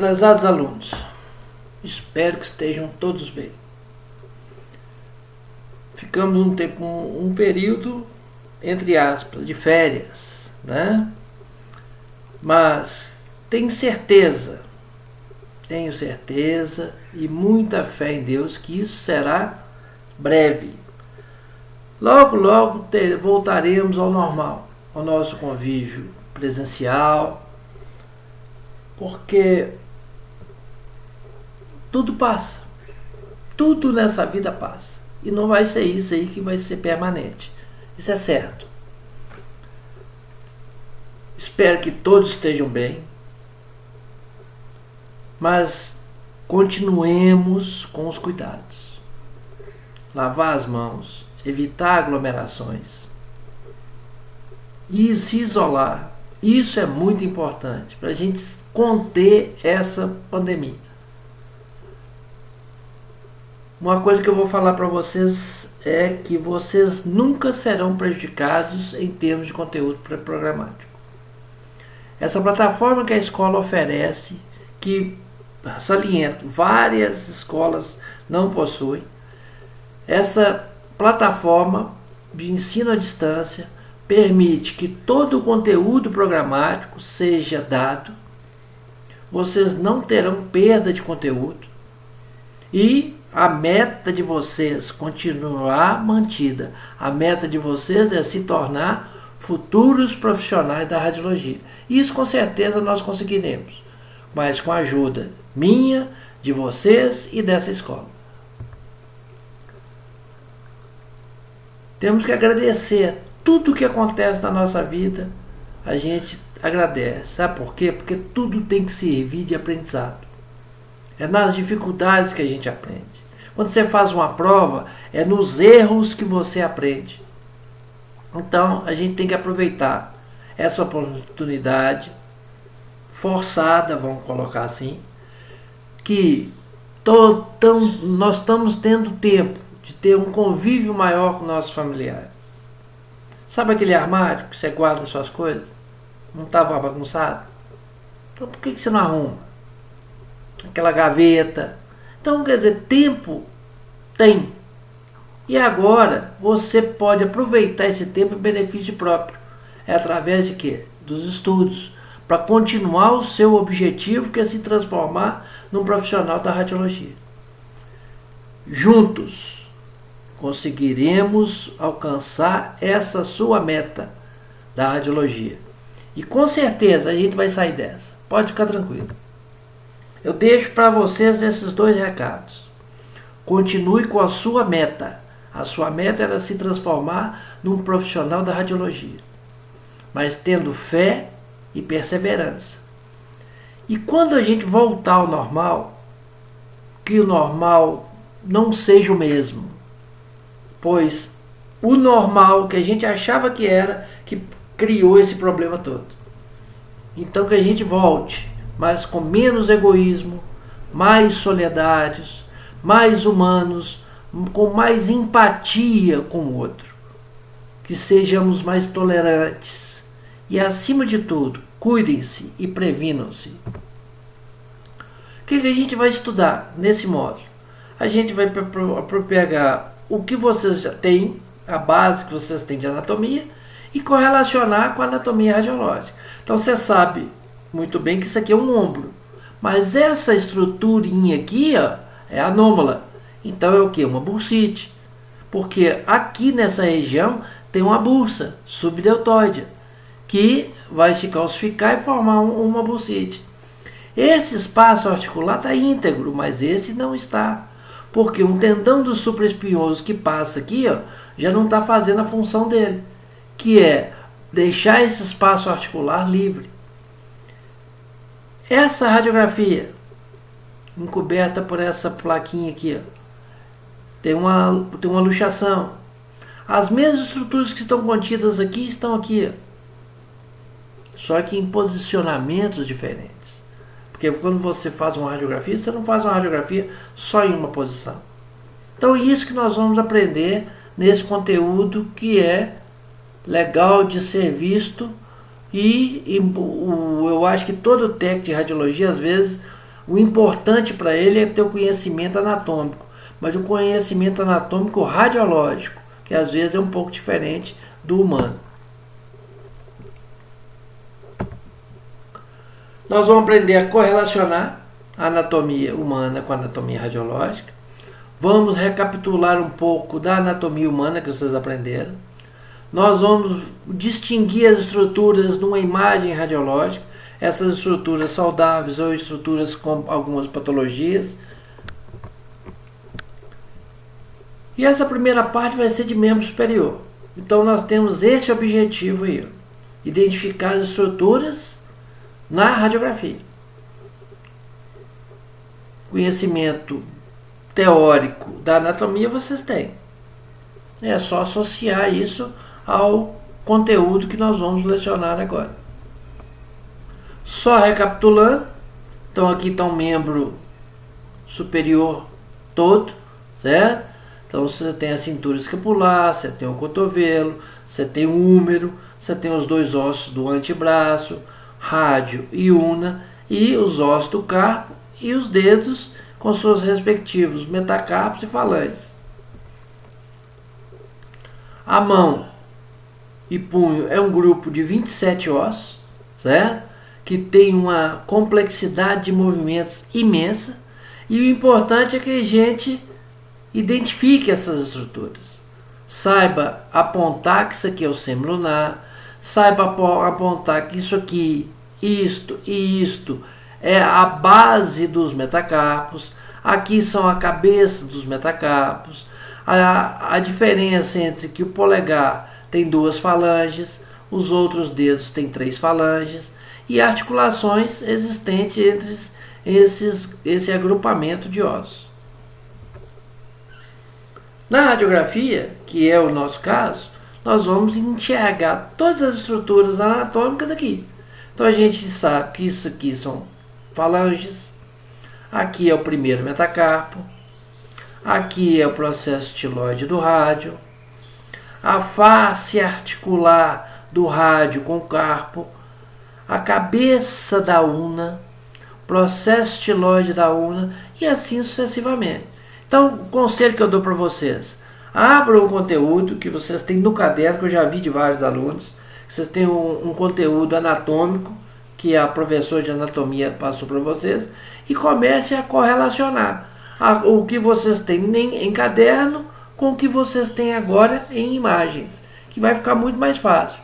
Prezados alunos, espero que estejam todos bem. Ficamos um período, entre aspas, de férias, né? Mas tenho certeza e muita fé em Deus que isso será breve. Logo, logo voltaremos ao normal, ao nosso convívio presencial, porque tudo passa, tudo nessa vida passa, e não vai ser isso aí que vai ser permanente, isso é certo. Espero que todos estejam bem, mas continuemos com os cuidados. Lavar as mãos, evitar aglomerações e se isolar. Isso é muito importante para a gente conter essa pandemia. Uma coisa que eu vou falar para vocês é que vocês nunca serão prejudicados em termos de conteúdo programático. Essa plataforma que a escola oferece, que, saliento, várias escolas não possuem, essa plataforma de ensino à distância permite que todo o conteúdo programático seja dado, vocês não terão perda de conteúdo e a meta de vocês continuar mantida. A meta de vocês é se tornar futuros profissionais da radiologia. Isso com certeza nós conseguiremos, mas com a ajuda minha, de vocês e dessa escola. Temos que agradecer tudo que acontece na nossa vida, a gente agradece. Sabe por quê? Porque tudo tem que servir de aprendizado. É nas dificuldades que a gente aprende. Quando você faz uma prova, é nos erros que você aprende. Então, a gente tem que aproveitar essa oportunidade forçada, vamos colocar assim, que nós estamos tendo tempo de ter um convívio maior com nossos familiares. Sabe aquele armário que você guarda suas coisas? Não estava bagunçado? Então, por que você não arruma? Aquela gaveta. Então, quer dizer, tempo tem. E agora você pode aproveitar esse tempo em benefício próprio. É através de quê? Dos estudos. Para continuar o seu objetivo, que é se transformar num profissional da radiologia. Juntos conseguiremos alcançar essa sua meta da radiologia. E com certeza a gente vai sair dessa. Pode ficar tranquilo. Eu deixo para vocês esses dois recados. Continue com a sua meta. A sua meta era se transformar num profissional da radiologia, mas tendo fé e perseverança. E quando a gente voltar ao normal, que o normal não seja o mesmo, pois o normal que a gente achava que era, que criou esse problema todo. Então que a gente volte, mas com menos egoísmo, mais solidariedade, mais humanos, com mais empatia com o outro, que sejamos mais tolerantes e, acima de tudo, cuidem-se e previnam-se. O que a gente vai estudar nesse módulo? A gente vai pegar o que vocês já têm, a base que vocês têm de anatomia, e correlacionar com a anatomia radiológica. Então você sabe muito bem que isso aqui é um ombro, mas essa estruturinha aqui, ó, é anômala. Então é o que? Uma bursite. Porque aqui nessa região tem uma bursa subdeltoide que vai se calcificar e formar uma bursite. Esse espaço articular está íntegro, mas esse não está. Porque um tendão do supraespinhoso que passa aqui, ó, já não está fazendo a função dele, que é deixar esse espaço articular livre. Essa radiografia, encoberta por essa plaquinha aqui, ó, tem uma luxação. As mesmas estruturas que estão contidas aqui estão aqui, só que em posicionamentos diferentes. Porque quando você faz uma radiografia, você não faz uma radiografia só em uma posição. Então é isso que nós vamos aprender nesse conteúdo, que é legal de ser visto, e eu acho que todo técnico de radiologia, às vezes, O importante para ele é ter o conhecimento anatômico, mas o conhecimento anatômico radiológico, que às vezes é um pouco diferente do humano. Nós vamos aprender a correlacionar a anatomia humana com a anatomia radiológica. Vamos recapitular um pouco da anatomia humana que vocês aprenderam. Nós vamos distinguir as estruturas numa imagem radiológica, essas estruturas saudáveis ou estruturas com algumas patologias. E essa primeira parte vai ser de membro superior. Então nós temos esse objetivo aí, identificar as estruturas na radiografia. Conhecimento teórico da anatomia vocês têm. É só associar isso ao conteúdo que nós vamos lecionar agora. Só recapitulando, então aqui está um membro superior todo, certo? Então você tem a cintura escapular, você tem o cotovelo, você tem o húmero, você tem os dois ossos do antebraço, rádio e una, e os ossos do carpo e os dedos com seus respectivos metacarpos e falanges. A mão e punho é um grupo de 27 ossos, certo? Que tem uma complexidade de movimentos imensa, e o importante é que a gente identifique essas estruturas. Saiba apontar que isso aqui é o semilunar, saiba apontar que isso aqui, isto e isto é a base dos metacarpos, aqui são a cabeça dos metacarpos, a diferença entre que o polegar tem 2 falanges, os outros dedos têm 3 falanges, e articulações existentes entre esse agrupamento de ossos. Na radiografia, que é o nosso caso, nós vamos enxergar todas as estruturas anatômicas aqui. Então a gente sabe que isso aqui são falanges, aqui é o primeiro metacarpo, aqui é o processo estiloide do rádio, a face articular do rádio com o carpo, a cabeça da una, processo estiloide da una e assim sucessivamente. Então, o conselho que eu dou para vocês: abram o conteúdo que vocês têm no caderno, que eu já vi de vários alunos. Vocês têm um conteúdo anatômico que a professora de anatomia passou para vocês, e comecem a correlacionar o que vocês têm em caderno com o que vocês têm agora em imagens, que vai ficar muito mais fácil.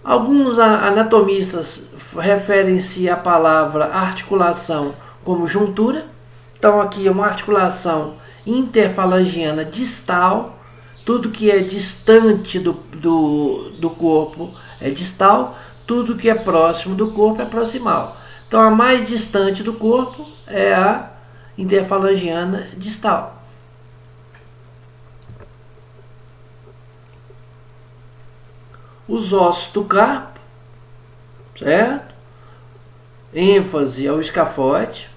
Alguns anatomistas referem-se à palavra articulação como juntura. Então aqui é uma articulação interfalangiana distal. Tudo que é distante do corpo é distal, tudo que é próximo do corpo é proximal. Então a mais distante do corpo é a interfalangiana distal. Os ossos do carpo, certo? ênfase ao escafoide,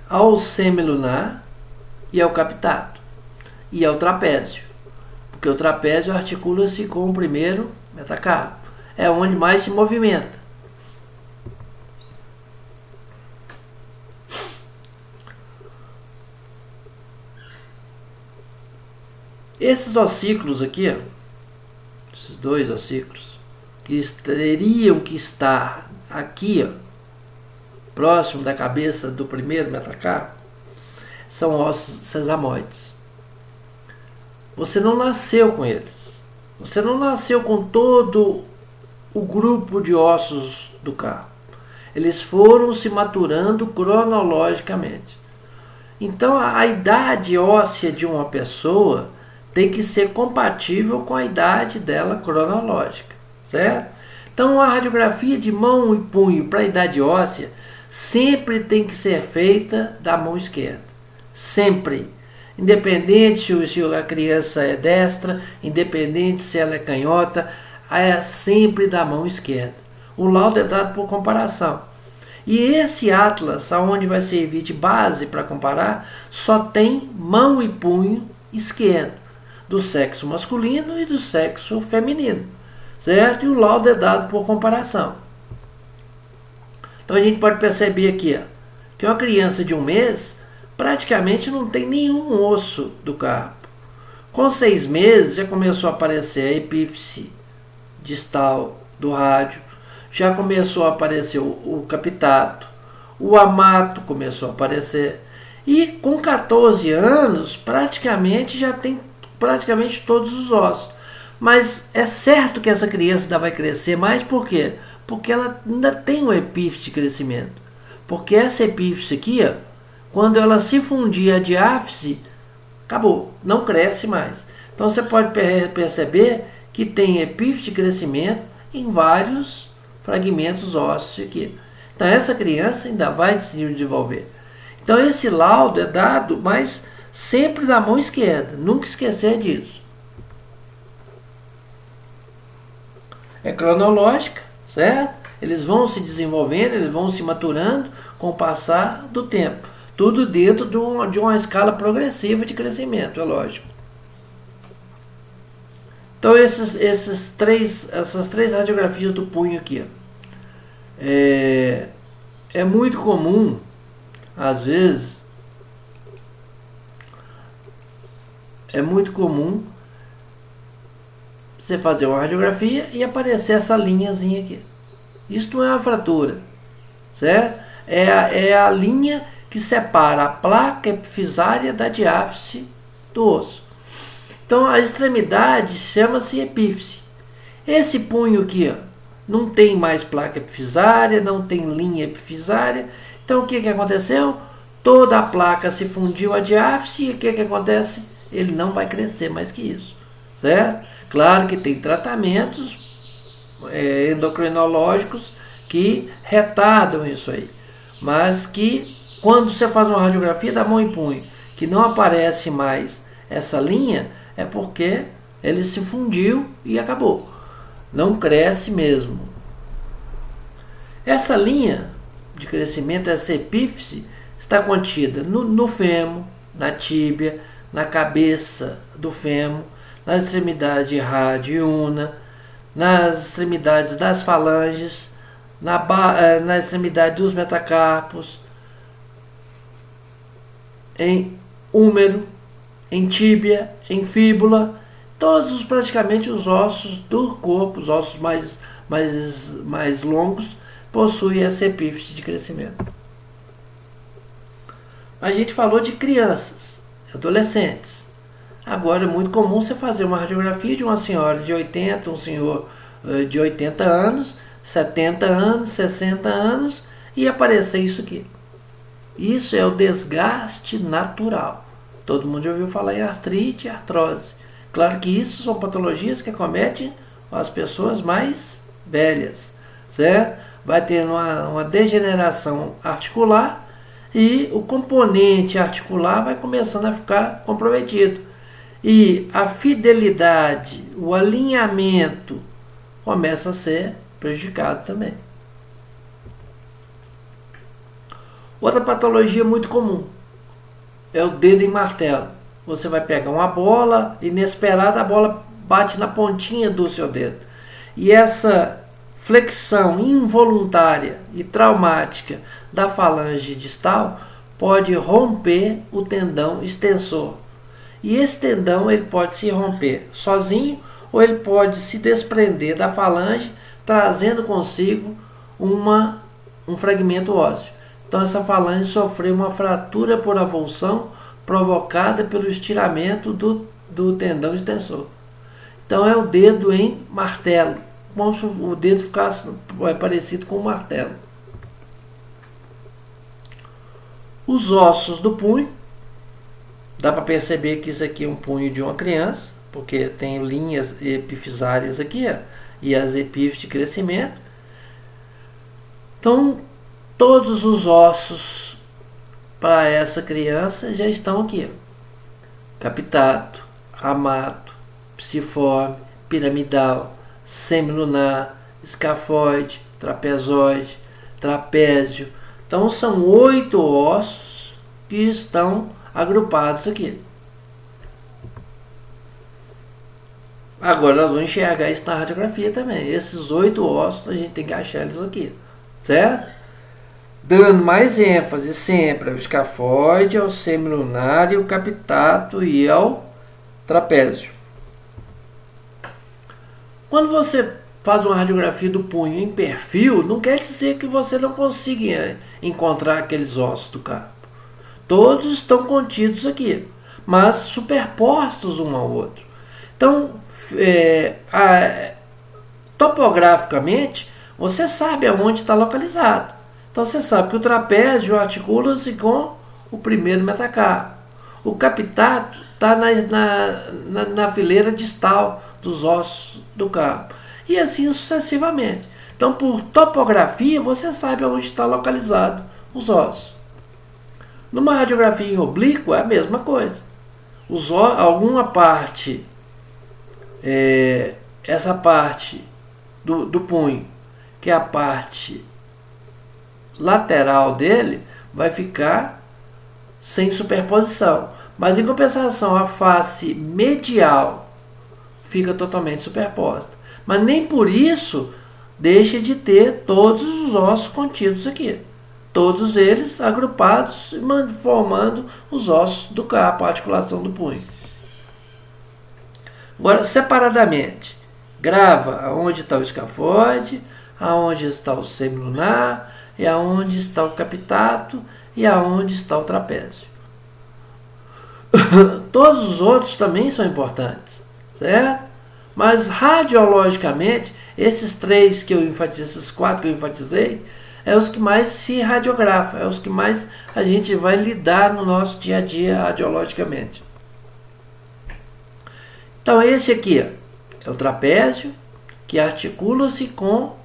ao semilunar e ao capitado, e ao trapézio, porque o trapézio articula-se com o primeiro metacarpo, é onde mais se movimenta. Esses ossículos aqui, ó, esses dois ossículos, que teriam que estar aqui, ó, próximo da cabeça do primeiro metacarpo, são ossos sesamoides. Você não nasceu com eles. Você não nasceu com todo o grupo de ossos do carpo. Eles foram se maturando cronologicamente. Então a idade óssea de uma pessoa tem que ser compatível com a idade dela cronológica, certo? Então a radiografia de mão e punho para a idade óssea sempre tem que ser feita da mão esquerda, sempre, independente se a criança é destra, independente se ela é canhota, é sempre da mão esquerda. O laudo é dado por comparação. E esse atlas, aonde vai servir de base para comparar, só tem mão e punho esquerdo, do sexo masculino e do sexo feminino, certo? E o laudo é dado por comparação. Então a gente pode perceber aqui, ó, que uma criança de 1 mês praticamente não tem nenhum osso do carpo. Com 6 meses já começou a aparecer a epífise distal do rádio, já começou a aparecer o capitato, o amato começou a aparecer, e com 14 anos praticamente já tem praticamente todos os ossos. Mas é certo que essa criança ainda vai crescer mais, por quê? Porque ela ainda tem uma epífise de crescimento. Porque essa epífise aqui, ó, quando ela se fundir a diáfise, acabou, não cresce mais. Então você pode perceber que tem epífise de crescimento em vários fragmentos ósseos aqui. Então essa criança ainda vai se desenvolver. Então esse laudo é dado, mas sempre da mão esquerda, nunca esquecer disso. É cronológica, certo? Eles vão se desenvolvendo, eles vão se maturando com o passar do tempo. Tudo dentro de uma escala progressiva de crescimento, é lógico. Então essas três radiografias do punho aqui, ó, é muito comum, às vezes, você fazer uma radiografia e aparecer essa linhazinha aqui. Isso não é uma fratura, certo? É a linha que separa a placa epifisária da diáfise do osso. Então a extremidade chama-se epífise. Esse punho aqui, ó, não tem mais placa epifisária, não tem linha epifisária. Então o que aconteceu? Toda a placa se fundiu a diáfise e o que acontece? Ele não vai crescer mais que isso, certo? Claro que tem tratamentos endocrinológicos que retardam isso aí, mas que quando você faz uma radiografia da mão e punho que não aparece mais essa linha, é porque ele se fundiu e acabou, não cresce mesmo. Essa linha de crescimento, essa epífise, está contida no fêmur, na tíbia, na cabeça do fêmur, nas extremidades de rádio e una, nas extremidades das falanges, na extremidade dos metacarpos, em húmero, em tíbia, em fíbula, todos praticamente os ossos do corpo, os ossos mais longos, possuem essa epífise de crescimento. A gente falou de crianças, adolescentes. Agora é muito comum você fazer uma radiografia de uma senhora de 80, um senhor de 80 anos, 70 anos, 60 anos e aparecer isso aqui. Isso é o desgaste natural. Todo mundo já ouviu falar em artrite e artrose. Claro que isso são patologias que acometem as pessoas mais velhas, certo? Vai ter uma degeneração articular e o componente articular vai começando a ficar comprometido. E a fidelidade, o alinhamento começa a ser prejudicado também. Outra patologia muito comum é o dedo em martelo. Você vai pegar uma bola, inesperada, a bola bate na pontinha do seu dedo. E essa flexão involuntária e traumática da falange distal pode romper o tendão extensor. E esse tendão ele pode se romper sozinho ou ele pode se desprender da falange, trazendo consigo um fragmento ósseo. Então essa falange sofreu uma fratura por avulsão provocada pelo estiramento do tendão extensor. Então é o dedo em martelo, como se o dedo ficasse parecido com um martelo. Os ossos do punho, dá para perceber que isso aqui é um punho de uma criança, porque tem linhas epifisárias aqui, ó, e as epífises de crescimento. Então todos os ossos para essa criança já estão aqui, ó. Capitato, amato, psiforme, piramidal, semilunar, escafoide, trapezoide, trapézio. Então são 8 ossos que estão agrupados aqui. Agora nós vamos enxergar isso na radiografia também. Esses 8 ossos a gente tem que achar eles aqui, certo? dando mais ênfase sempre ao escafoide, ao semilunar e ao capitato e ao trapézio. Quando você faz uma radiografia do punho em perfil, não quer dizer que você não consiga encontrar aqueles ossos do carpo. Todos estão contidos aqui, mas superpostos um ao outro. Então, topograficamente, você sabe aonde está localizado. Então, você sabe que o trapézio articula-se com o primeiro metacarpo. O capitato está na fileira distal dos ossos do carpo. E assim sucessivamente. Então, por topografia, você sabe onde está localizado os ossos. Numa radiografia em oblíqua, é a mesma coisa. Alguma parte, essa parte do punho, que é a parte lateral dele, vai ficar sem superposição. Mas, em compensação, a face medial fica totalmente superposta. Mas nem por isso deixa de ter todos os ossos contidos aqui. Todos eles agrupados, formando os ossos do carpo, a articulação do punho. Agora, separadamente, grava aonde está o escafoide, aonde está o semilunar, e aonde está o capitato, e aonde está o trapézio. Todos os outros também são importantes, certo? Mas radiologicamente, esses quatro que eu enfatizei, é os que mais se radiografam, é os que mais a gente vai lidar no nosso dia a dia radiologicamente. Então esse aqui é o trapézio, que articula-se com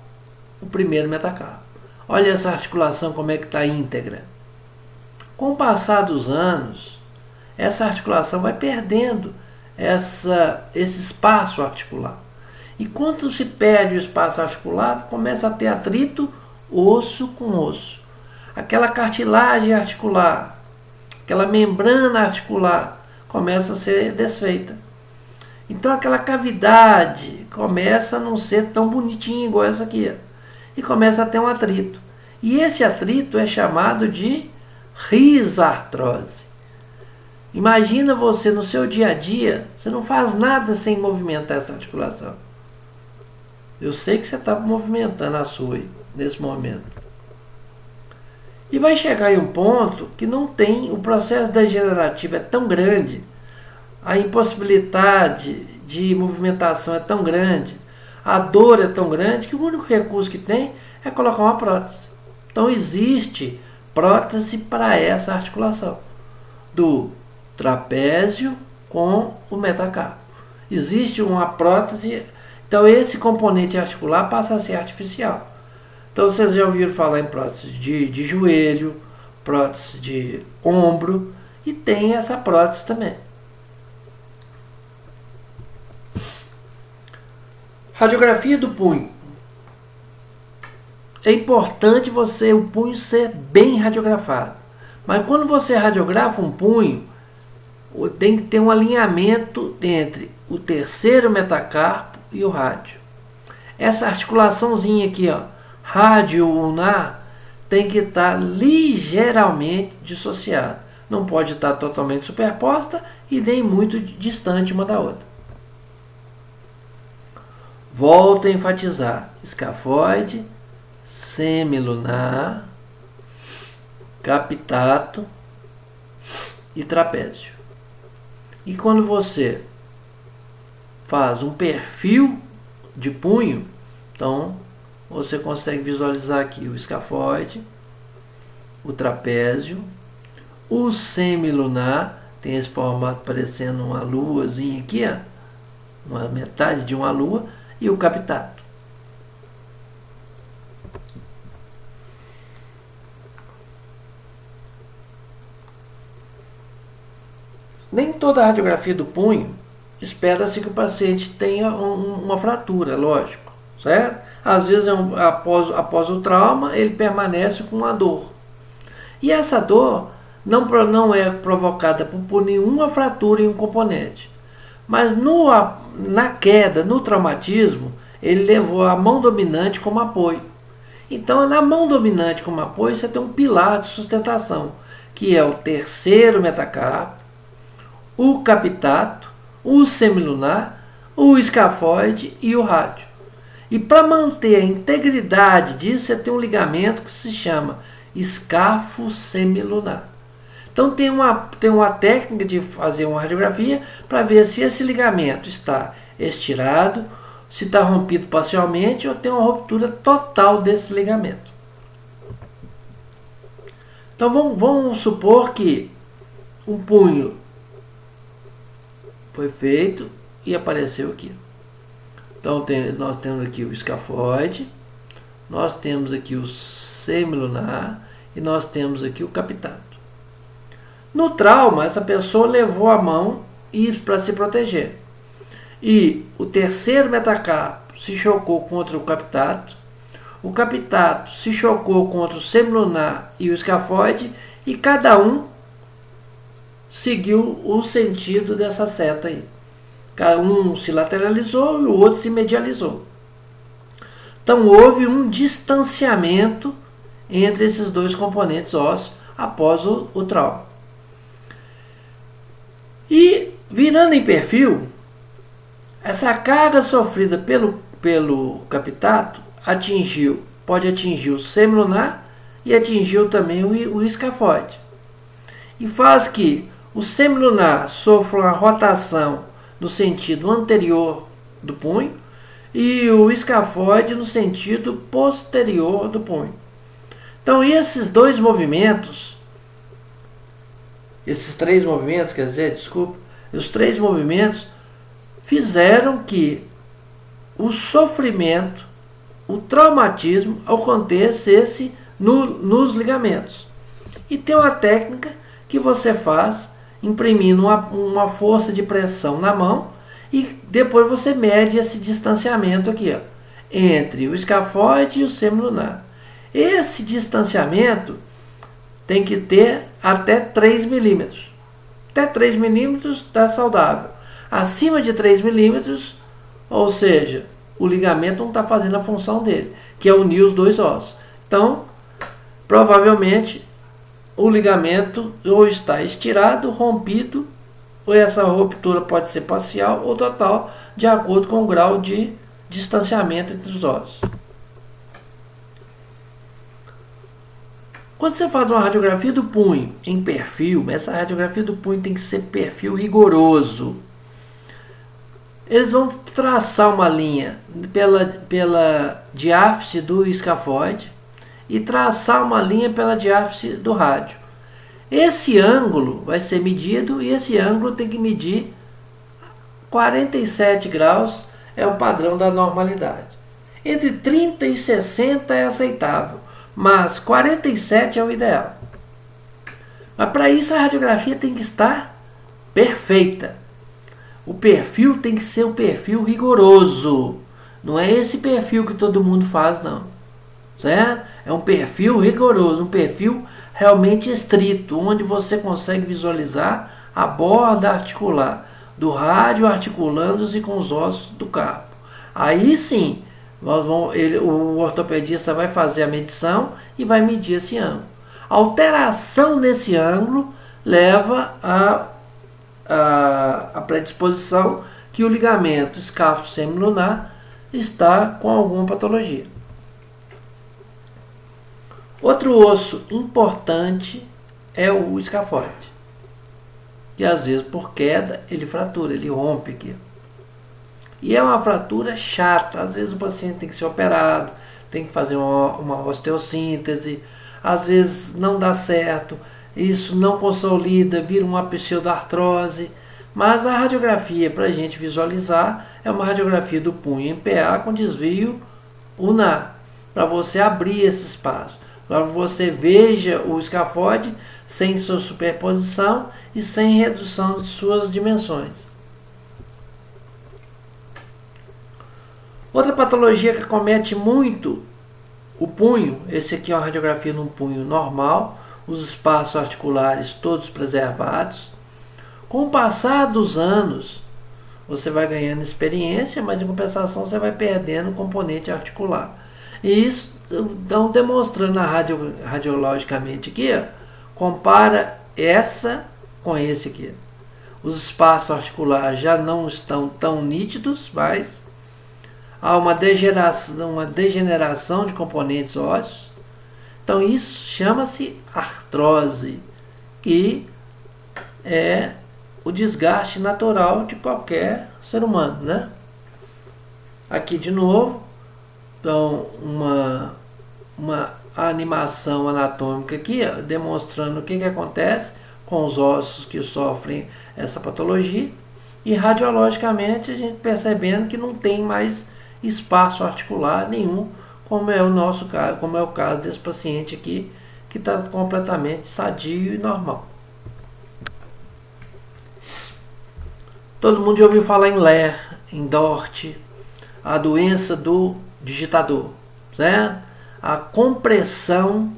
o primeiro metacarpo. Olha essa articulação como é que está íntegra. Com o passar dos anos, essa articulação vai perdendo esse espaço articular. E quando se perde o espaço articular, começa a ter atrito osso com osso. Aquela cartilagem articular, aquela membrana articular começa a ser desfeita. Então aquela cavidade começa a não ser tão bonitinha igual essa aqui. E começa a ter um atrito. E esse atrito é chamado de risartrose. Imagina você no seu dia a dia, você não faz nada sem movimentar essa articulação. Eu sei que você está movimentando a sua aí, nesse momento. E vai chegar em um ponto que não tem, o processo degenerativo é tão grande, a impossibilidade de movimentação é tão grande, a dor é tão grande, que o único recurso que tem é colocar uma prótese. Então existe prótese para essa articulação, do trapézio com o metacarpo. Existe uma prótese, então esse componente articular passa a ser artificial. Então vocês já ouviram falar em prótese de joelho, prótese de ombro, e tem essa prótese também. Radiografia do punho. É importante o punho ser bem radiografado. Mas quando você radiografa um punho, tem que ter um alinhamento entre o terceiro metacarpo e o rádio. Essa articulaçãozinha aqui, ó, rádio-ulnar, tem que estar ligeiramente dissociada. Não pode estar totalmente superposta e nem muito distante uma da outra. Volto a enfatizar: escafoide, semilunar, capitato e trapézio. E quando você faz um perfil de punho, então você consegue visualizar aqui o escafoide, o trapézio, o semilunar, tem esse formato parecendo uma luazinha aqui, ó, uma metade de uma lua, e o capitato. Nem toda a radiografia do punho espera-se que o paciente tenha uma fratura, lógico, certo? Às vezes, após o trauma, ele permanece com uma dor. E essa dor não é provocada por nenhuma fratura em um componente. Mas na queda, no traumatismo, ele levou a mão dominante como apoio. Então, na mão dominante como apoio, você tem um pilar de sustentação, que é o terceiro metacarpo, o capitato, o semilunar, o escafoide e o rádio. E para manter a integridade disso, você tem um ligamento que se chama escafo semilunar. Então tem uma técnica de fazer uma radiografia para ver se esse ligamento está estirado, se está rompido parcialmente ou tem uma ruptura total desse ligamento. Então vamos supor que um punho foi feito e apareceu aqui. Então nós temos aqui o escafoide, nós temos aqui o semilunar e nós temos aqui o capitato. No trauma, essa pessoa levou a mão para se proteger. E o terceiro metacarpo se chocou contra o capitato se chocou contra o semilunar e o escafoide, e cada um seguiu o sentido dessa seta aí. Cada um se lateralizou e o outro se medializou. Então houve um distanciamento entre esses dois componentes ósseos após o trauma. E virando em perfil, essa carga sofrida pelo capitato pode atingir o semilunar e atingiu também o escafoide. E faz que o semilunar sofra uma rotação no sentido anterior do punho e o escafoide no sentido posterior do punho. Então esses três movimentos, os três movimentos fizeram que o sofrimento, o traumatismo acontecesse nos ligamentos. E tem uma técnica que você faz imprimindo uma força de pressão na mão e depois você mede esse distanciamento aqui, ó, entre o escafoide e o semilunar. Esse distanciamento tem que ter até 3 milímetros. Até 3 milímetros está saudável. Acima de 3 milímetros, ou seja, o ligamento não está fazendo a função dele, que é unir os dois ossos. Então, provavelmente, o ligamento ou está estirado, rompido, ou essa ruptura pode ser parcial ou total, de acordo com o grau de distanciamento entre os ossos. Quando você faz uma radiografia do punho em perfil, essa radiografia do punho tem que ser perfil rigoroso. Eles vão traçar uma linha pela diáfise do escafoide e traçar uma linha pela diáfise do rádio. Esse ângulo vai ser medido e esse ângulo tem que medir 47 graus, é o padrão da normalidade. Entre 30 e 60 é aceitável, mas 47 é o ideal. Mas para isso a radiografia tem que estar perfeita. O perfil tem que ser um perfil rigoroso. Não é esse perfil que todo mundo faz, não. Certo? É um perfil rigoroso, um perfil realmente estrito, onde você consegue visualizar a borda articular do rádio articulando-se com os ossos do carpo. Aí sim, o ortopedista vai fazer a medição e vai medir esse ângulo. A alteração nesse ângulo leva a predisposição que o ligamento escafo semilunar está com alguma patologia. Outro osso importante é o escafoide, que às vezes por queda ele fratura, ele rompe aqui. E é uma fratura chata, às vezes o paciente tem que ser operado, tem que fazer uma osteossíntese, às vezes não dá certo, isso não consolida, vira uma pseudoartrose, mas a radiografia para a gente visualizar é uma radiografia do punho em PA com desvio ulnar, para você abrir esse espaço, para que você veja o escafoide sem sua superposição e sem redução de suas dimensões. Outra patologia que acomete muito o punho, esse aqui é uma radiografia num punho normal, os espaços articulares todos preservados. Com o passar dos anos, você vai ganhando experiência, mas em compensação você vai perdendo o componente articular. E isso estão demonstrando radiologicamente aqui, ó, compara essa com esse aqui. Os espaços articulares já não estão tão nítidos, mas há uma degeneração de componentes ósseos. Então isso chama-se artrose, que é o desgaste natural de qualquer ser humano, né? Aqui de novo, então uma animação anatômica aqui, ó, demonstrando o que acontece com os ossos que sofrem essa patologia, e radiologicamente a gente percebendo que não tem mais espaço articular nenhum, como é o nosso caso, como é o caso desse paciente aqui, que está completamente sadio e normal. Todo mundo já ouviu falar em LER, em DORT, a doença do digitador, certo? A compressão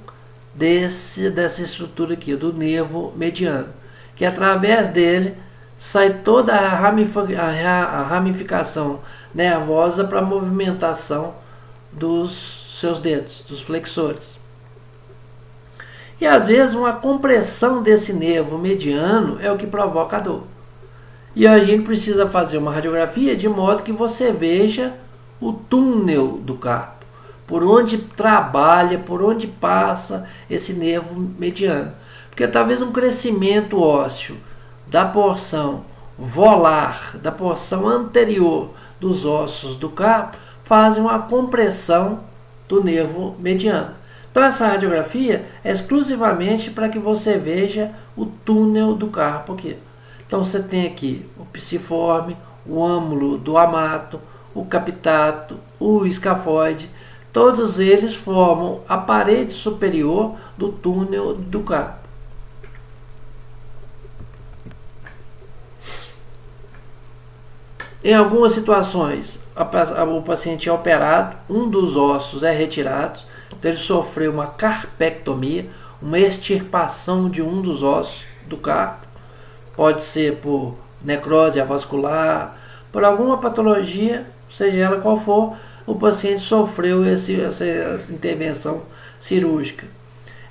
dessa estrutura aqui, do nervo mediano, que através dele sai toda a ramificação nervosa para a movimentação dos seus dedos, dos flexores. E às vezes uma compressão desse nervo mediano é o que provoca a dor. E a gente precisa fazer uma radiografia de modo que você veja o túnel do carpo, por onde trabalha, por onde passa esse nervo mediano. Porque talvez um crescimento ósseo da porção volar, da porção anterior dos ossos do carpo, fazem uma compressão do nervo mediano. Então essa radiografia é exclusivamente para que você veja o túnel do carpo aqui. Então você tem aqui o psiforme, o âmulo do amato, o capitato, o escafoide. Todos eles formam a parede superior do túnel do carpo. Em algumas situações, o paciente é operado, um dos ossos é retirado, então ele sofreu uma carpectomia, uma extirpação de um dos ossos do carpo. Pode ser por necrose avascular, por alguma patologia, seja ela qual for, o paciente sofreu essa intervenção cirúrgica.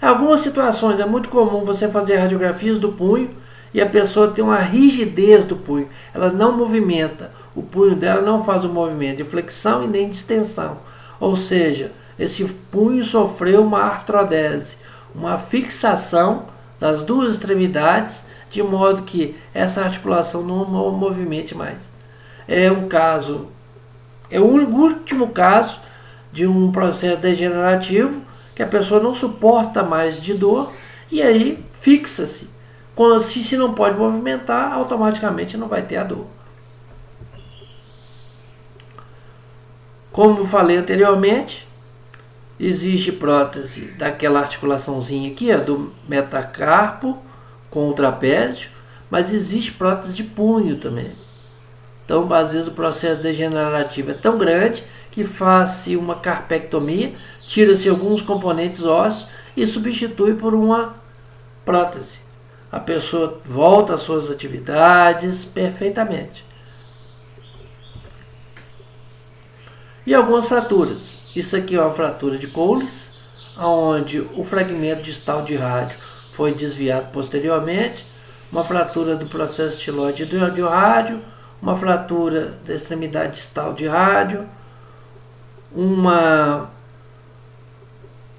Em algumas situações é muito comum você fazer radiografias do punho e a pessoa tem uma rigidez do punho, ela não movimenta, o punho dela não faz o movimento de flexão e nem de extensão, ou seja, esse punho sofreu uma artrodese, uma fixação das duas extremidades, de modo que essa articulação não movimente mais. É um caso, é o último caso de um processo degenerativo que a pessoa não suporta mais de dor e aí fixa-se. Se não pode movimentar, automaticamente não vai ter a dor. Como falei anteriormente, existe prótese daquela articulaçãozinha aqui, ó, do metacarpo com o trapézio, mas existe prótese de punho também. Então, às vezes o processo degenerativo é tão grande que faz-se uma carpectomia, tira-se alguns componentes ósseos e substitui por uma prótese. A pessoa volta às suas atividades perfeitamente. E algumas fraturas. Isso aqui é uma fratura de Coles, onde o fragmento distal de rádio foi desviado posteriormente, uma fratura do processo estiloide de rádio, uma fratura da extremidade distal de rádio, uma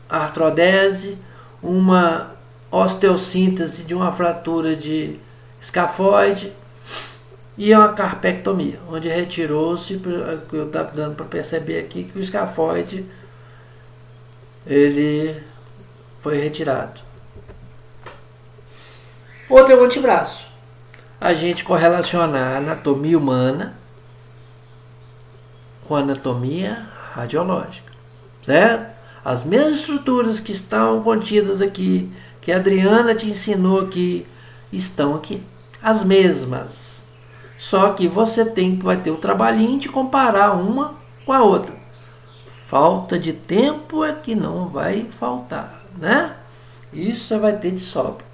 artrodese, uma osteossíntese de uma fratura de escafoide e uma carpectomia, onde retirou-se, eu estava dando para perceber aqui que o escafoide ele foi retirado. Outro é o antebraço. A gente correlacionar a anatomia humana com a anatomia radiológica, certo? As mesmas estruturas que estão contidas aqui, que a Adriana te ensinou aqui, estão aqui. As mesmas. Só que você vai ter o trabalhinho de comparar uma com a outra. Falta de tempo é que não vai faltar, né? Isso você vai ter de sobra.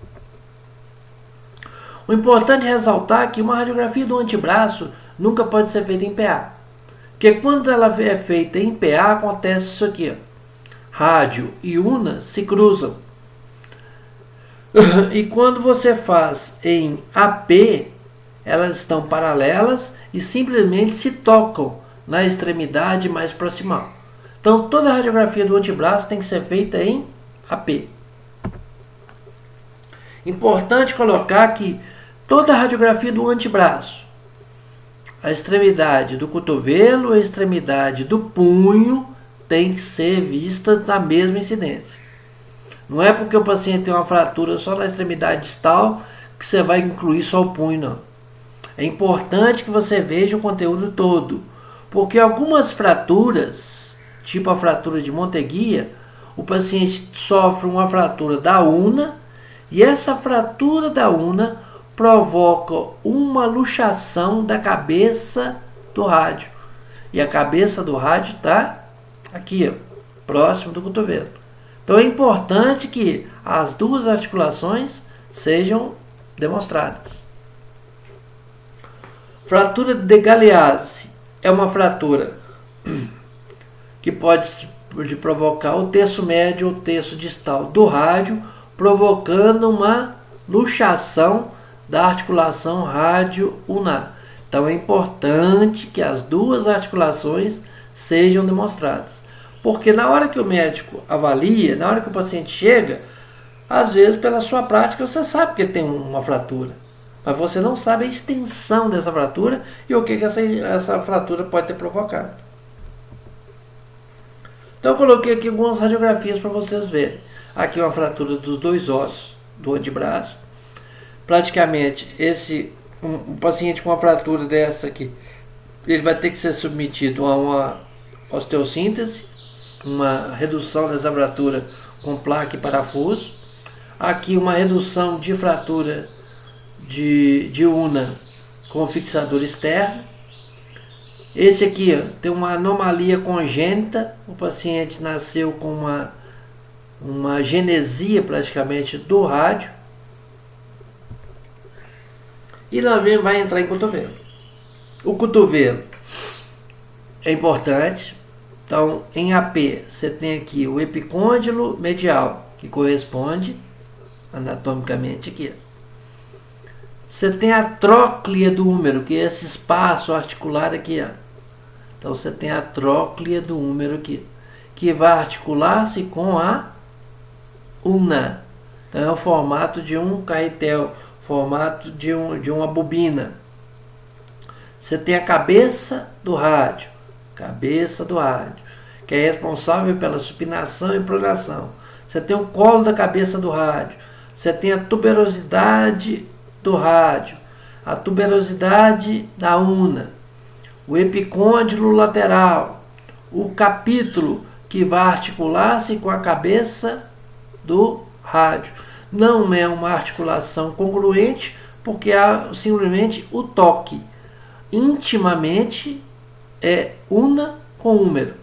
O importante é ressaltar que uma radiografia do antebraço nunca pode ser feita em PA. Porque quando ela é feita em PA, acontece isso aqui. Ó. rádio e una se cruzam. E quando você faz em AP, elas estão paralelas e simplesmente se tocam na extremidade mais proximal. Então toda a radiografia do antebraço tem que ser feita em AP. Importante colocar que toda a radiografia do antebraço, a extremidade do cotovelo, a extremidade do punho, tem que ser vista na mesma incidência. Não é porque o paciente tem uma fratura só na extremidade distal que você vai incluir só o punho, não. É importante que você veja o conteúdo todo, porque algumas fraturas, tipo a fratura de Monteguia, o paciente sofre uma fratura da una e essa fratura da una provoca uma luxação da cabeça do rádio. E a cabeça do rádio está aqui, ó, próximo do cotovelo. Então é importante que as duas articulações sejam demonstradas. Fratura de Galeazzi é uma fratura que pode provocar o terço médio ou terço distal do rádio, provocando uma luxação da articulação rádio-unar. Então é importante que as duas articulações sejam demonstradas. Porque na hora que o médico avalia, na hora que o paciente chega, às vezes pela sua prática você sabe que ele tem uma fratura, mas você não sabe a extensão dessa fratura e o que essa fratura pode ter provocado. Então eu coloquei aqui algumas radiografias para vocês verem. Aqui uma fratura dos dois ossos do antebraço. Praticamente um paciente com uma fratura dessa aqui, ele vai ter que ser submetido a uma osteossíntese, uma redução dessa fratura com placa e parafuso. Aqui uma redução de fratura de una com fixador externo. Esse aqui, ó, tem uma anomalia congênita, o paciente nasceu com uma genesia praticamente do rádio. E lá vai entrar em cotovelo. O cotovelo é importante. Então, em AP, você tem aqui o epicôndilo medial, que corresponde anatomicamente aqui. Você tem a tróclea do húmero, que é esse espaço articular aqui, ó. Então você tem a tróclea do húmero aqui, que vai articular-se com a una. Então é o formato de um carretel, formato de uma bobina. Você tem a cabeça do rádio, que é responsável pela supinação e pronação. Você tem o colo da cabeça do rádio. Você tem a tuberosidade do rádio, a tuberosidade da una, o epicôndilo lateral, o capítulo que vai articular-se com a cabeça do rádio. Não é uma articulação congruente, porque há simplesmente o toque. Intimamente é una com húmero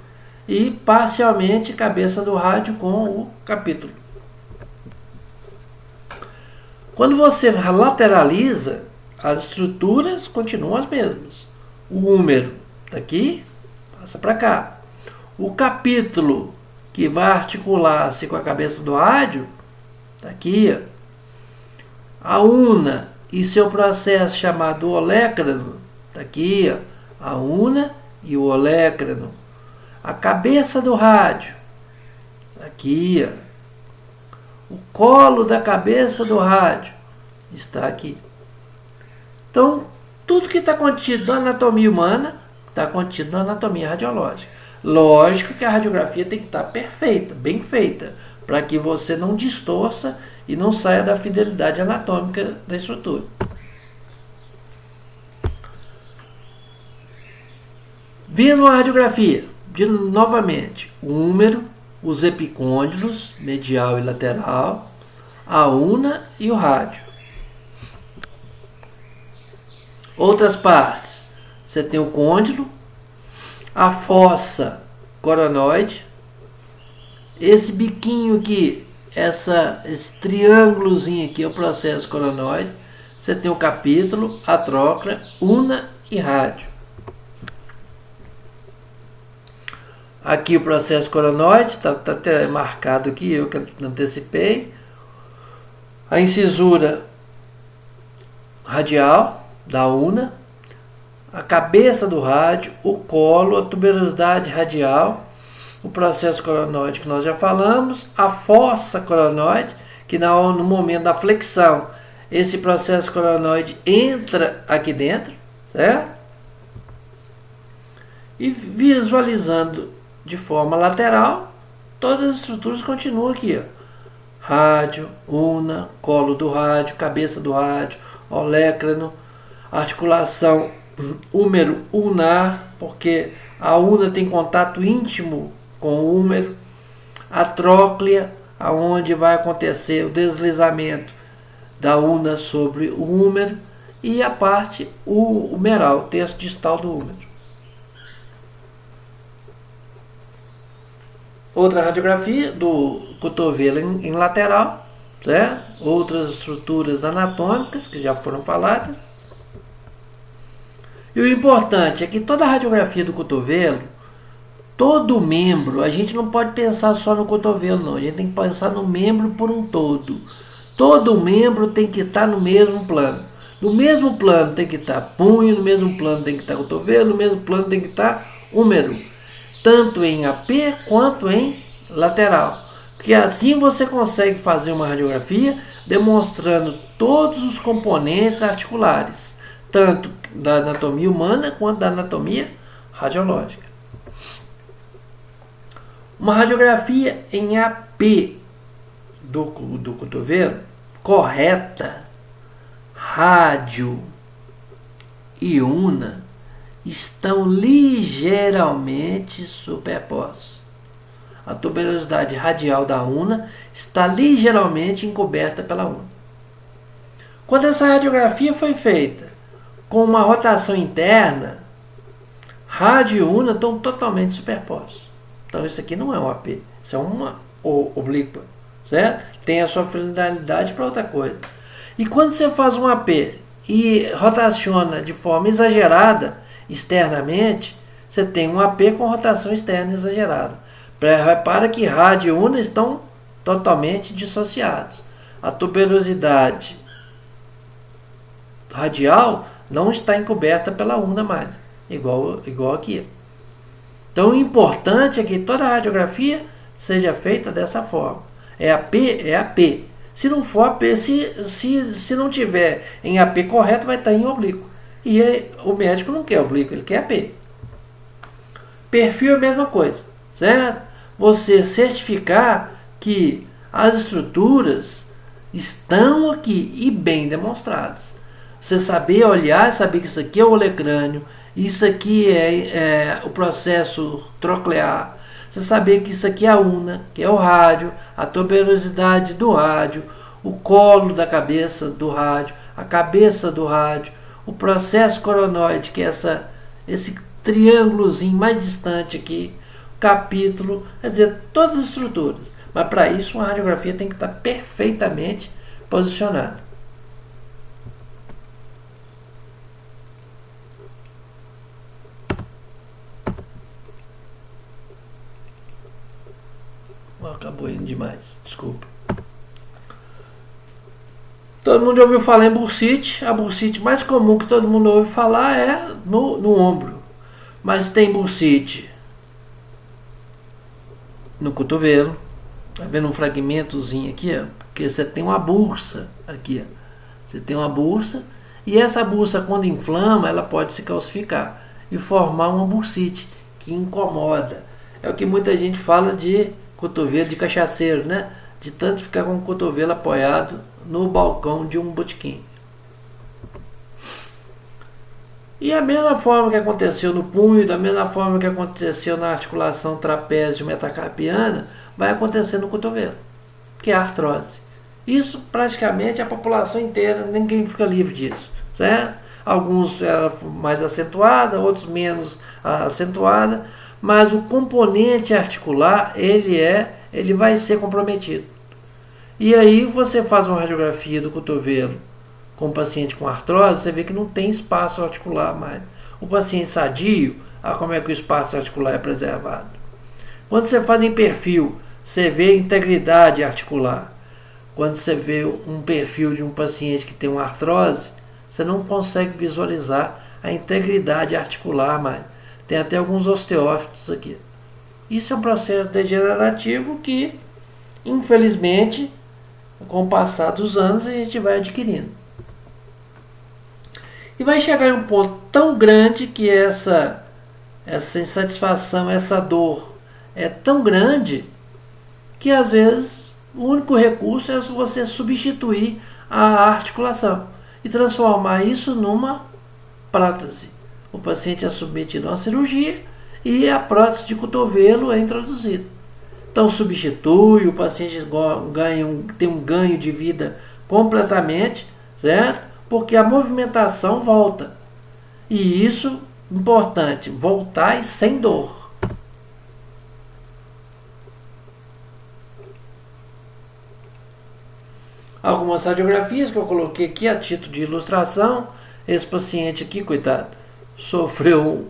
e parcialmente cabeça do rádio com o capítulo. Quando você lateraliza, as estruturas continuam as mesmas. O húmero daqui passa para cá. O capítulo que vai articular-se com a cabeça do rádio daqui, ó. A una e seu processo chamado olécrano daqui, ó. A una e o olécrano. A cabeça do rádio aqui, ó. O colo da cabeça do rádio está aqui. Então, tudo que está contido na anatomia humana está contido na anatomia radiológica. Lógico que a radiografia tem que estar perfeita, bem feita, para que você não distorça e não saia da fidelidade anatômica da estrutura. Vendo a radiografia, novamente, o húmero, os epicôndilos, medial e lateral, a una e o rádio. Outras partes, você tem o côndilo, a fossa coronoide, esse biquinho aqui, esse triângulozinho aqui é o processo coronoide, você tem o capítulo, a tróclea, una e rádio. Aqui o processo coronoide, está até marcado aqui, eu que antecipei. A incisura radial da una, a cabeça do rádio, o colo, a tuberosidade radial, o processo coronoide que nós já falamos, a fossa coronoide, que no momento da flexão, esse processo coronoide entra aqui dentro, certo? E visualizando de forma lateral, todas as estruturas continuam aqui, ó. Rádio, una, colo do rádio, cabeça do rádio, olécrano, articulação húmero ulnar, porque a una tem contato íntimo com o húmero, a tróclea, aonde vai acontecer o deslizamento da una sobre o húmero, e a parte humeral, o terço distal do húmero. Outra radiografia do cotovelo em lateral, certo? Outras estruturas anatômicas que já foram faladas. E o importante é que toda a radiografia do cotovelo, todo membro, a gente não pode pensar só no cotovelo, não. A gente tem que pensar no membro por um todo. Todo membro tem que estar no mesmo plano. No mesmo plano tem que estar punho, no mesmo plano tem que estar cotovelo, no mesmo plano tem que estar húmero. Tanto em AP quanto em lateral. Porque assim você consegue fazer uma radiografia demonstrando todos os componentes articulares, tanto da anatomia humana quanto da anatomia radiológica. Uma radiografia em AP do cotovelo correta, rádio e una estão ligeiramente superpostos. A tuberosidade radial da una está ligeiramente encoberta pela una. Quando essa radiografia foi feita com uma rotação interna, rádio e una estão totalmente superpostos. Então isso aqui não é um AP, isso é uma oblíqua, certo? Tem a sua finalidade para outra coisa. E quando você faz um AP e rotaciona de forma exagerada externamente, você tem um AP com rotação externa exagerada. Repara que rádio e una estão totalmente dissociados. A tuberosidade radial não está encoberta pela una mais, igual aqui. Então o importante é que toda a radiografia seja feita dessa forma. É AP, é AP. Se não for AP, se não tiver em AP correto, vai estar em oblíquo. E o médico não quer oblíquo, ele quer AP. Perfil é a mesma coisa, certo? Você certificar que as estruturas estão aqui e bem demonstradas. Você saber olhar e saber que isso aqui é o olecrânio, isso aqui é o processo troclear. Você saber que isso aqui é a una, que é o rádio, a tuberosidade do rádio, o colo da cabeça do rádio, a cabeça do rádio, o processo coronoide, que é esse triângulozinho mais distante aqui, capítulo, quer dizer, todas as estruturas. Mas para isso uma radiografia tem que estar perfeitamente posicionada. Acabou indo demais, desculpa. Todo mundo já ouviu falar em bursite. A bursite mais comum que todo mundo ouve falar é no ombro. Mas tem bursite no cotovelo. Tá vendo um fragmentozinho aqui, ó? Porque você tem uma bursa aqui, ó. Você tem uma bursa e essa bursa, quando inflama, ela pode se calcificar e formar uma bursite que incomoda. É o que muita gente fala de cotovelo de cachaceiro, né? De tanto ficar com o cotovelo apoiado no balcão de um botequim. E a mesma forma que aconteceu no punho, da mesma forma que aconteceu na articulação trapézio metacarpiana, vai acontecer no cotovelo, que é a artrose. Isso praticamente a população inteira, ninguém fica livre disso, certo? Alguns mais acentuada, outros menos acentuada, mas o componente articular, ele vai ser comprometido. E aí você faz uma radiografia do cotovelo com o paciente com artrose, você vê que não tem espaço articular mais. O paciente sadio, como é que o espaço articular é preservado? Quando você faz em perfil, você vê integridade articular. Quando você vê um perfil de um paciente que tem uma artrose, você não consegue visualizar a integridade articular mais. Tem até alguns osteófitos aqui. Isso é um processo degenerativo que, infelizmente, com o passar dos anos, a gente vai adquirindo. E vai chegar em um ponto tão grande que essa insatisfação, essa dor é tão grande que às vezes o único recurso é você substituir a articulação e transformar isso numa prótese. O paciente é submetido a uma cirurgia e a prótese de cotovelo é introduzida. Então substitui, o paciente tem um ganho de vida completamente, certo? Porque a movimentação volta. E isso, importante, voltar e sem dor. Algumas radiografias que eu coloquei aqui a título de ilustração. Esse paciente aqui, coitado, sofreu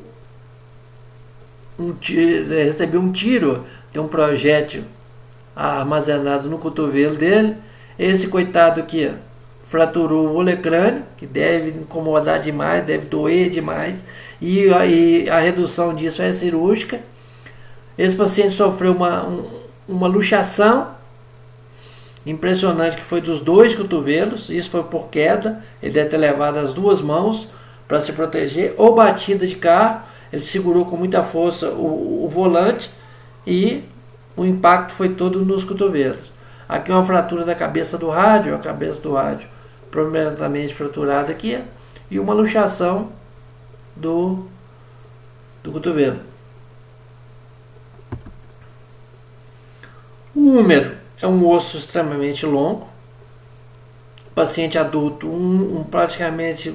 recebeu um tiro, tem um projétil armazenado no cotovelo dele. Esse coitado aqui, ó, fraturou o olecrânio, que deve incomodar demais, deve doer demais, e a redução disso é cirúrgica. Esse paciente sofreu uma luxação impressionante, que foi dos dois cotovelos. Isso foi por queda, ele deve ter levado as duas mãos para se proteger, ou batida de carro, ele segurou com muita força o volante e o impacto foi todo nos cotovelos. Aqui uma fratura da cabeça do rádio, a cabeça do rádio completamente fraturada aqui, e uma luxação do cotovelo. O húmero é um osso extremamente longo. O paciente adulto, praticamente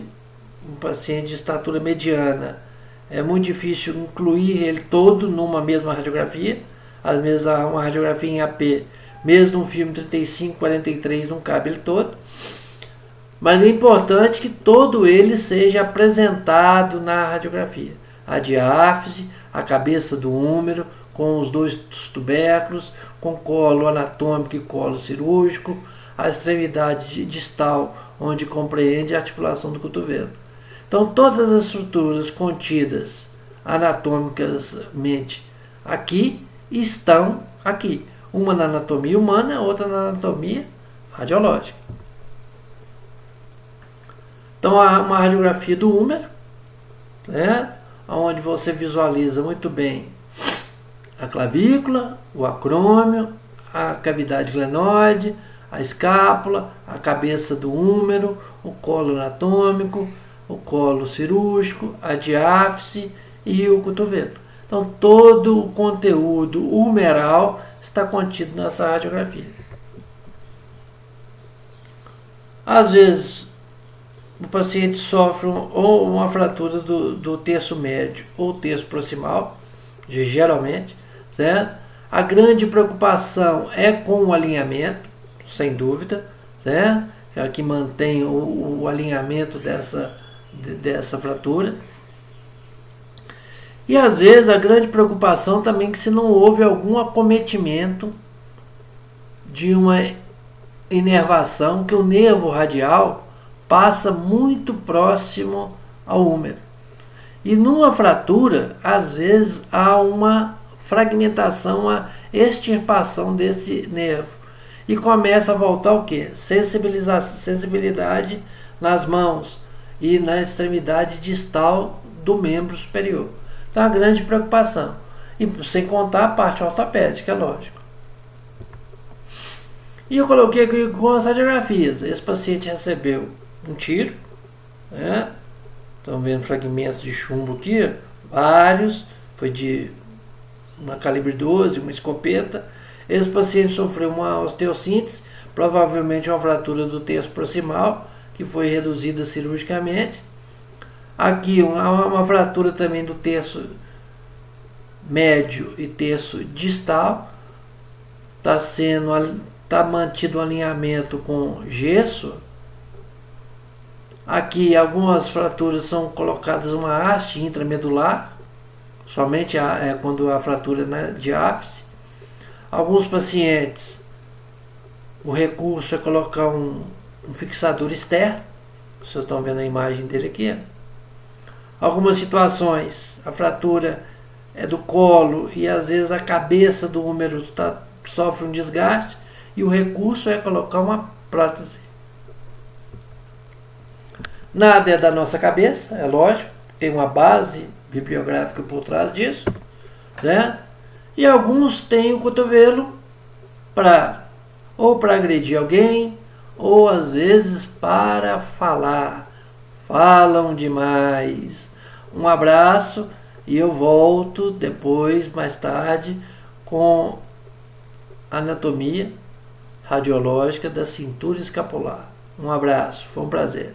um paciente de estatura mediana, é muito difícil incluir ele todo numa mesma radiografia. Às vezes uma radiografia em AP, mesmo um filme 35-43, não cabe ele todo. Mas é importante que todo ele seja apresentado na radiografia. A diáfise, a cabeça do húmero, com os dois tubérculos, com colo anatômico e colo cirúrgico, a extremidade distal, onde compreende a articulação do cotovelo. Então, todas as estruturas contidas anatomicamente aqui estão aqui. Uma na anatomia humana, outra na anatomia radiológica. Então, há uma radiografia do húmero, né, onde você visualiza muito bem a clavícula, o acrômio, a cavidade glenoide, a escápula, a cabeça do húmero, o colo anatômico, o colo cirúrgico, a diáfise e o cotovelo. Então, todo o conteúdo humeral está contido nessa radiografia. Às vezes, o paciente sofre ou uma fratura do terço médio ou terço proximal, geralmente, certo? A grande preocupação é com o alinhamento, sem dúvida, certo? É que mantém o alinhamento dessa fratura. E às vezes a grande preocupação também é que se não houve algum acometimento de uma inervação, que o nervo radial passa muito próximo ao húmero. E numa fratura, às vezes há uma fragmentação, uma extirpação desse nervo. E começa a voltar o quê? Sensibilidade nas mãos e na extremidade distal do membro superior. Então, a grande preocupação. E sem contar a parte ortopédica, é lógico. E eu coloquei aqui com as radiografias. Esse paciente recebeu um tiro, né? Estão vendo fragmentos de chumbo aqui, vários. Foi de uma calibre 12, uma escopeta. Esse paciente sofreu uma osteossíntese, provavelmente uma fratura do terço proximal, que foi reduzida cirurgicamente. Aqui uma fratura também do terço médio e terço distal. Está mantido o alinhamento com gesso. Aqui algumas fraturas são colocadas uma haste intramedular, somente quando a fratura é de áfice. Alguns pacientes, o recurso é colocar um fixador externo. Vocês estão vendo a imagem dele aqui. Algumas situações, a fratura é do colo e às vezes a cabeça do húmero sofre um desgaste e o recurso é colocar uma prótese. Nada é da nossa cabeça, é lógico, tem uma base bibliográfica por trás disso, né? E alguns têm o cotovelo ou para agredir alguém, ou às vezes para falar. Falam demais. Um abraço e eu volto depois, mais tarde, com anatomia radiológica da cintura escapular. Um abraço, foi um prazer.